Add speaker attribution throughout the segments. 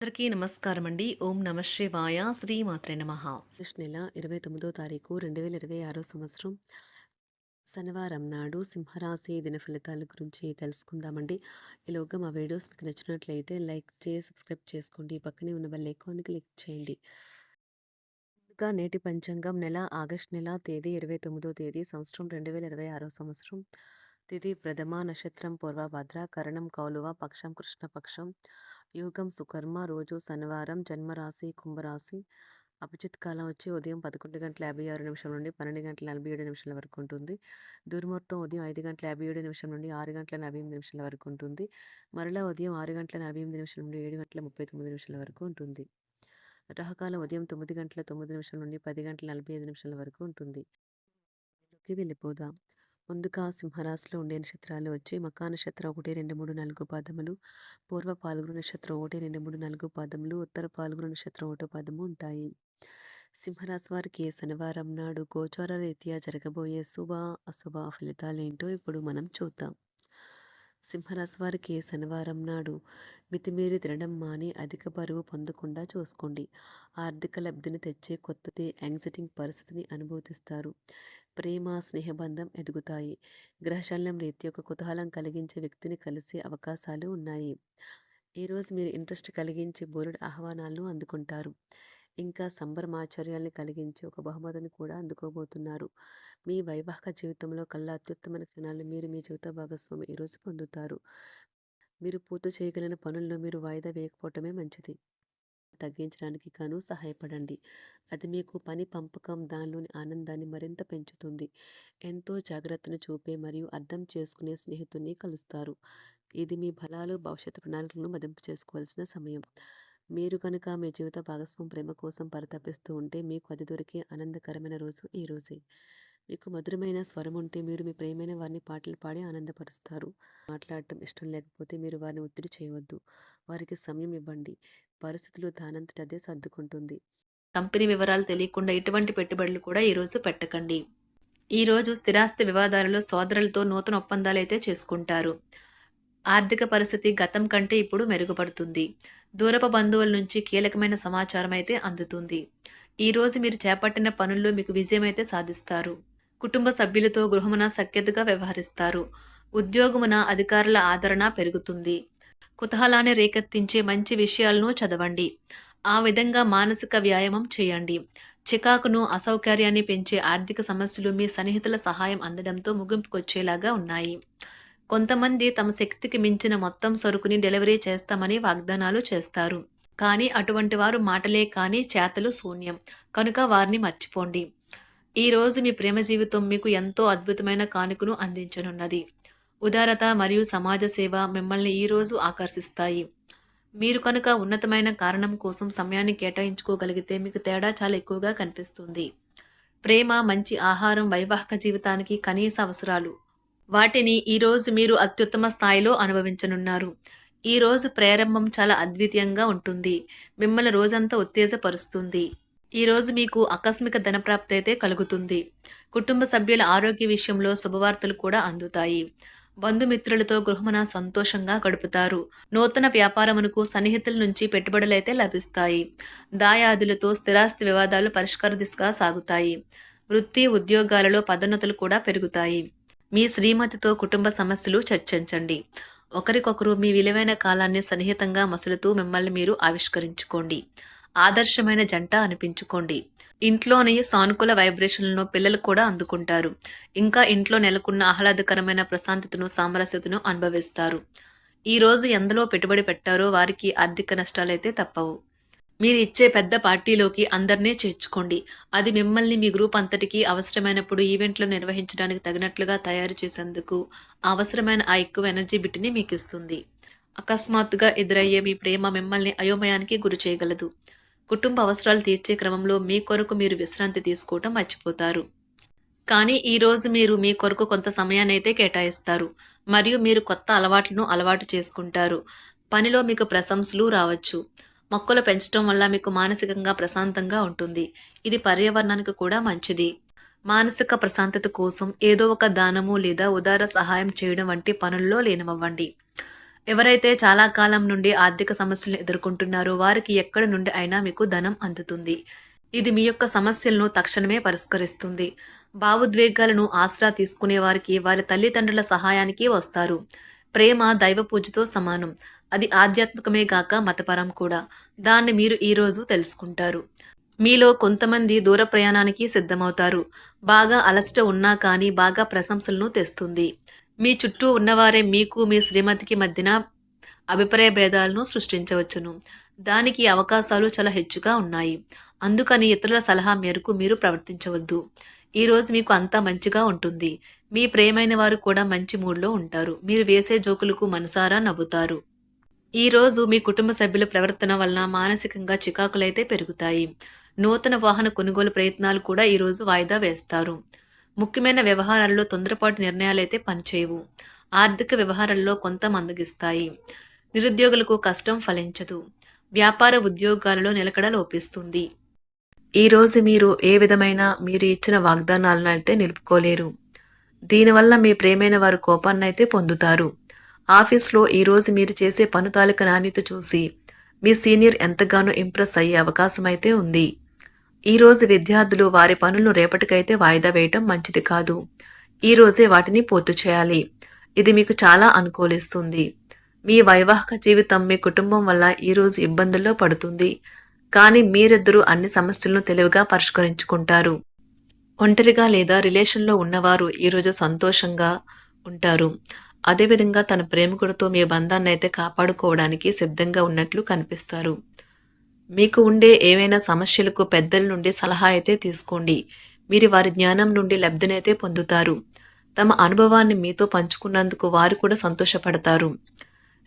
Speaker 1: అందరికీ నమస్కారం అండి. ఓం నమ శివాయ. శ్రీమాత్రే నమః. ఆగస్టు నెల 29వ తారీఖు 2026 సంవత్సరం శనివారం నాడు సింహరాశి దిన ఫలితాల గురించి తెలుసుకుందామండి. ఈలోగా మా వీడియోస్ మీకు నచ్చినట్లయితే లైక్ చేసి సబ్స్క్రైబ్ చేసుకోండి. పక్కనే ఉన్న బెల్ ఐకాన్ని క్లిక్ చేయండి. ముందుగా నేటి పంచాంగం నెల ఆగస్టు నెల తేదీ 29వ తేదీ సంవత్సరం 2026 సంవత్సరం. తిథి ప్రథమ, నక్షత్రం పూర్వభద్ర, కరణం కౌలువ, పక్షం కృష్ణపక్షం, యోగం సుకర్మ, రోజు శనివారం, జన్మరాశి కుంభరాశి. అభిజిత్ కాలం వచ్చి ఉదయం 11:56 నుండి 12:47 వరకు ఉంటుంది. దుర్ముహూర్తం ఉదయం 5:57 నుండి 6:48 వరకు ఉంటుంది. మరలా ఉదయం 6:48 నుండి 7:39 వరకు ఉంటుంది. రాహుకాలం ఉదయం 9:09 నుండి 10:45 వరకు ఉంటుంది. లోకి వెళ్ళిపోదాం. ముందుగా సింహరాశిలో ఉండే నక్షత్రాలు వచ్చి మకా నక్షత్రం 1, 2, 3, 4 పాదములు, పూర్వ పాల్గొన నక్షత్రం 1, 2, 3, 4 పాదములు, ఉత్తర పాల్గొన నక్షత్రం 1 పాదము ఉంటాయి. సింహరాశి వారికి శనివారం నాడు గోచార రీత్యా జరగబోయే శుభ అశుభ ఫలితాలేంటో ఇప్పుడు మనం చూద్దాం. సింహరాశి వారికి శనివారం నాడు మితిమీరి తినడం మాని అధిక బరువు పొందకుండా చూసుకోండి. ఆర్థిక లబ్ధిని తెచ్చే కొత్తది యాంగ్జైటింగ్ పరిస్థితిని అనుభూతిస్తారు. ప్రేమ స్నేహబంధం ఎదుగుతాయి. గ్రహశల్యం రీత్యా ఒక కుతూహలం కలిగించే వ్యక్తిని కలిసే అవకాశాలు ఉన్నాయి. ఈరోజు మీరు ఇంట్రెస్ట్ కలిగించే బోలెడు ఆహ్వానాలను అందుకుంటారు. ఇంకా సంబరమాచర్యాల్ని కలిగించే ఒక బహుమతిని కూడా అందుకోబోతున్నారు. మీ వైవాహిక జీవితంలో కల్లా అత్యుత్తమైన క్షణాలు మీరు మీ జీవిత భాగస్వామి ఈరోజు పొందుతారు. మీరు పూర్తి చేయగలిగిన పనుల్లో మీరు వాయిదా వేయకపోవటమే మంచిది. తగ్గించడానికి గాను సహాయపడండి. అది మీకు పని పంపకం దానిలోని ఆనందాన్ని మరింత పెంచుతుంది. ఎంతో జాగ్రత్తను చూపే మరియు అర్థం చేసుకునే స్నేహితుడిని కలుస్తారు. ఇది మీ బలాలు భవిష్యత్తు ప్రణాళికలను మదింపు చేసుకోవాల్సిన సమయం. మీరు కనుక మీ జీవిత భాగస్వామి ప్రేమ కోసం పరితపిస్తూ ఉంటే మీకు అది దొరికే ఆనందకరమైన రోజు ఈ రోజే. మీకు మధురమైన స్వరం ఉంటే మీరు మీ ప్రియమైన వారిని పాటలు పాడి ఆనందపరుస్తారు. మాట్లాడటం ఇష్టం లేకపోతే మీరు వారిని ఒత్తిడి చేయవద్దు. వారికి సమయం ఇవ్వండి. పరిస్థితులు దానంతట అదే సర్దుకుంటుంది. కంపెనీ వివరాలు తెలియకుండా ఎటువంటి పెట్టుబడులు కూడా ఈరోజు పెట్టకండి. ఈరోజు స్థిరాస్తి వివాదాలలో సోదరులతో నూతన ఒప్పందాలు అయితే చేసుకుంటారు. ఆర్థిక పరిస్థితి గతం కంటే ఇప్పుడు మెరుగుపడుతుంది. దూరపు బంధువుల నుంచి కీలకమైన సమాచారం అయితే అందుతుంది. ఈరోజు మీరు చేపట్టిన పనుల్లో మీకు విజయం అయితే సాధిస్తారు. కుటుంబ సభ్యులతో గృహమున సఖ్యతగా వ్యవహరిస్తారు. ఉద్యోగమున అధికారుల ఆదరణ పెరుగుతుంది. కుతూహలాన్ని రేకెత్తించే మంచి విషయాలను చదవండి. ఆ విధంగా మానసిక వ్యాయామం చేయండి. చికాకును అసౌకర్యాన్ని పెంచే ఆర్థిక సమస్యలు మీ సన్నిహితుల సహాయం అందడంతో ముగింపుకొచ్చేలాగా ఉన్నాయి. కొంతమంది తమ శక్తికి మించిన మొత్తం సరుకుని డెలివరీ చేస్తామని వాగ్దానాలు చేస్తారు. కానీ అటువంటి వారు మాటలే కానీ చేతలు శూన్యం. కనుక వారిని మర్చిపోండి. ఈరోజు మీ ప్రేమ జీవితం మీకు ఎంతో అద్భుతమైన కానుకను అందించనున్నది. ఉదారత మరియు సమాజ సేవ మిమ్మల్ని ఈరోజు ఆకర్షిస్తాయి. మీరు కనుక ఉన్నతమైన కారణం కోసం సమయాన్ని కేటాయించుకోగలిగితే మీకు తేడా చాలా ఎక్కువగా కనిపిస్తుంది. ప్రేమ, మంచి ఆహారం వైవాహిక జీవితానికి కనీస అవసరాలు. వాటిని ఈరోజు మీరు అత్యుత్తమ స్థాయిలో అనుభవించనున్నారు. ఈరోజు ప్రారంభం చాలా అద్వితీయంగా ఉంటుంది. మిమ్మల్ని రోజంతా ఉత్తేజపరుస్తుంది. ఈరోజు మీకు ఆకస్మిక ధనప్రాప్తి అయితే కలుగుతుంది. కుటుంబ సభ్యుల ఆరోగ్య విషయంలో శుభవార్తలు కూడా అందుతాయి. బంధుమిత్రులతో గృహమున సంతోషంగా గడుపుతారు. నూతన వ్యాపారమునకు సన్నిహితుల నుంచి పెట్టుబడులైతే లభిస్తాయి. దాయాదులతో స్థిరాస్తి వివాదాలు పరిష్కార దిశగా సాగుతాయి. వృత్తి ఉద్యోగాలలో పదోన్నతులు కూడా పెరుగుతాయి. మీ శ్రీమతితో కుటుంబ సమస్యలు చర్చించండి. ఒకరికొకరు మీ విలువైన కాలాన్ని సన్నిహితంగా మసులుతూ మిమ్మల్ని మీరు ఆవిష్కరించుకోండి. ఆదర్శమైన జంట అనిపించుకోండి. ఇంట్లోని సానుకూల వైబ్రేషన్లను పిల్లలు కూడా అందుకుంటారు. ఇంకా ఇంట్లో నెలకొన్న ఆహ్లాదకరమైన ప్రశాంతతను సామరస్యతను అనుభవిస్తారు. ఈరోజు ఎందులో పెట్టుబడి పెట్టారో వారికి ఆర్థిక నష్టాలైతే తప్పవు. మీరు ఇచ్చే పెద్ద పార్టీలోకి అందరినీ చేర్చుకోండి. అది మిమ్మల్ని మీ గ్రూప్ అంతటికీ అవసరమైనప్పుడు ఈవెంట్లు నిర్వహించడానికి తగినట్లుగా తయారు చేసేందుకు అవసరమైన ఆ ఎక్కువ ఎనర్జీ బిట్ని మీకు ఇస్తుంది. అకస్మాత్తుగా ఎదురయ్యే మీ ప్రేమ మిమ్మల్ని అయోమయానికి గురి చేయగలదు. కుటుంబ అవసరాలు తీర్చే క్రమంలో మీ కొరకు మీరు విశ్రాంతి తీసుకోవటం మర్చిపోతారు. కానీ ఈరోజు మీరు మీ కొరకు కొంత సమయాన్ని అయితే కేటాయిస్తారు. మరియు మీరు కొత్త అలవాట్లను అలవాటు చేసుకుంటారు. పనిలో మీకు ప్రశంసలు రావచ్చు. మొక్కలు పెంచడం వల్ల మీకు మానసికంగా ప్రశాంతంగా ఉంటుంది. ఇది పర్యావరణానికి కూడా మంచిది. మానసిక ప్రశాంతత కోసం ఏదో ఒక దానము లేదా ఉదార సహాయం చేయడం వంటి పనుల్లో లీనమవ్వండి. ఎవరైతే చాలా కాలం నుండి ఆర్థిక సమస్యలను ఎదుర్కొంటున్నారో వారికి ఎక్కడి నుండి అయినా మీకు ధనం అందుతుంది. ఇది మీ యొక్క సమస్యలను తక్షణమే పరిష్కరిస్తుంది. భావోద్వేగాలను ఆసరా తీసుకునే వారికి వారి తల్లిదండ్రుల సహాయానికి వస్తారు. ప్రేమ దైవ పూజతో సమానం. అది ఆధ్యాత్మికమే గాక మతపరం కూడా. దాన్ని మీరు ఈరోజు తెలుసుకుంటారు. మీలో కొంతమంది దూర ప్రయాణానికి సిద్ధమవుతారు. బాగా అలసట ఉన్నా కానీ బాగా ప్రశంసలను తెస్తుంది. మీ చుట్టూ ఉన్నవారే మీకు మీ శ్రీమతికి మధ్యన అభిప్రాయ భేదాలను సృష్టించవచ్చును. దానికి అవకాశాలు చాలా హెచ్చుగా ఉన్నాయి. అందుకని ఇతరుల సలహా మేరకు మీరు ప్రవర్తించవద్దు. ఈరోజు మీకు అంతా మంచిగా ఉంటుంది. మీ ప్రియమైన వారు కూడా మంచి మూడ్లో ఉంటారు. మీరు వేసే జోకులకు మనసారా నవ్వుతారు. ఈరోజు మీ కుటుంబ సభ్యుల ప్రవర్తన వలన మానసికంగా చికాకులైతే పెరుగుతాయి. నూతన వాహన కొనుగోలు ప్రయత్నాలు కూడా ఈరోజు వాయిదా వేస్తారు. ముఖ్యమైన వ్యవహారాల్లో తొందరపాటు నిర్ణయాలైతే పనిచేయవు. ఆర్థిక వ్యవహారాల్లో కొంత మందగిస్తాయి. నిరుద్యోగులకు కష్టం ఫలించదు. వ్యాపార ఉద్యోగాలలో నిలకడ లోపిస్తుంది. ఈరోజు మీరు ఏ విధమైన మీరు ఇచ్చిన వాగ్దానాలను అయితే నిలుపుకోలేరు. దీనివల్ల మీ ప్రేమైన వారు కోపాన్నైతే పొందుతారు. ఆఫీస్లో ఈరోజు మీరు చేసే పను తాలూకా నాణ్యత చూసి మీ సీనియర్ ఎంతగానో ఇంప్రెస్ అయ్యే అవకాశం అయితే ఉంది. ఈరోజు విద్యార్థులు వారి పనులను రేపటికైతే వాయిదా వేయటం మంచిది కాదు. ఈరోజే వాటిని పూర్తి చేయాలి. ఇది మీకు చాలా అనుకూలిస్తుంది. మీ వైవాహిక జీవితం మీ కుటుంబం వల్ల ఈరోజు ఇబ్బందుల్లో పడుతుంది. కానీ మీరిద్దరూ అన్ని సమస్యలను తెలివిగా పరిష్కరించుకుంటారు. ఒంటరిగా లేదా రిలేషన్లో ఉన్నవారు ఈరోజు సంతోషంగా ఉంటారు. అదేవిధంగా తన ప్రేమికుడితో మీ బంధాన్ని అయితే కాపాడుకోవడానికి సిద్ధంగా ఉన్నట్లు కనిపిస్తారు. మీకు ఉండే ఏవైనా సమస్యలకు పెద్దల నుండి సలహా అయితే తీసుకోండి. మీరు వారి జ్ఞానం నుండి లబ్ధినైతే పొందుతారు. తమ అనుభవాన్ని మీతో పంచుకున్నందుకు వారు కూడా సంతోషపడతారు.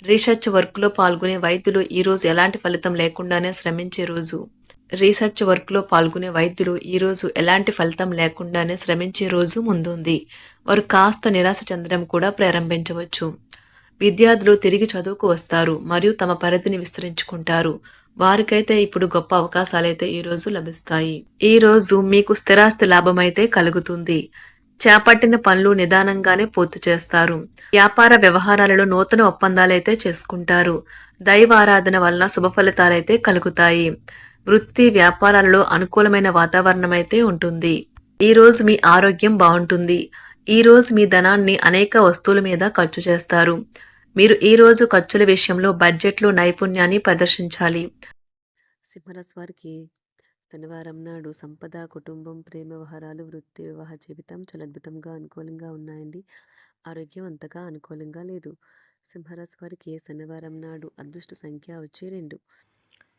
Speaker 1: రీసెర్చ్ వర్క్లో పాల్గొనే వైద్యులు ఈరోజు ఎలాంటి ఫలితం లేకుండానే శ్రమించే రోజు. ఈరోజు ఎలాంటి ఫలితం లేకుండానే శ్రమించే రోజు ముందుంది. వారు కాస్త నిరాశ చెందడం కూడా ప్రారంభించవచ్చు. విద్యార్థులు తిరిగి చదువుకు వస్తారు మరియు తమ పరిధిని విస్తరించుకుంటారు. వారికైతే ఇప్పుడు గొప్ప అవకాశాలైతే ఈరోజు లభిస్తాయి. ఈరోజు మీకు స్థిరాస్తి లాభమైతే కలుగుతుంది. చేపట్టిన పనులు నిదానంగానే పూర్తి చేస్తారు. వ్యాపార వ్యవహారాలలో నూతన ఒప్పందాలైతే చేసుకుంటారు. దైవ ఆరాధన వలన శుభ ఫలితాలైతే కలుగుతాయి. వృత్తి వ్యాపారాలలో అనుకూలమైన వాతావరణం అయితే ఉంటుంది. ఈరోజు మీ ఆరోగ్యం బాగుంటుంది. ఈరోజు మీ ధనాన్ని అనేక వస్తువుల మీద ఖర్చు చేస్తారు. మీరు ఈరోజు ఖర్చుల విషయంలో బడ్జెట్లో నైపుణ్యాన్ని ప్రదర్శించాలి. సింహరాశి వారికి శనివారం నాడు సంపద, కుటుంబం, ప్రేమ వ్యవహారాలు, వృత్తి, వివాహ జీవితం చాలా అద్భుతంగా అనుకూలంగా ఉన్నాయండి. ఆరోగ్యం అంతగా అనుకూలంగా లేదు. సింహరాశి వారికి శనివారం నాడు అదృష్ట సంఖ్య వచ్చి 2.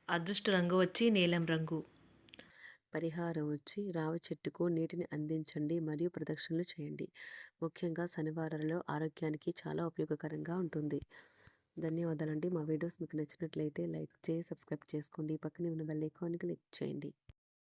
Speaker 1: అదృష్ట రంగు వచ్చి నీలం రంగు. పరిహారం వచ్చి రావి చెట్టుకు నీటిని అందించండి మరియు ప్రదక్షిణలు చేయండి. ముఖ్యంగా శనివారాలలో ఆరోగ్యానికి చాలా ఉపయోగకరంగా ఉంటుంది. ధన్యవాదాలండి. మా వీడియోస్ మీకు నచ్చినట్లయితే లైక్ చేసి సబ్స్క్రైబ్ చేసుకోండి. పక్కనే ఉన్న బెల్ ఐకాన్కి క్లిక్ చేయండి.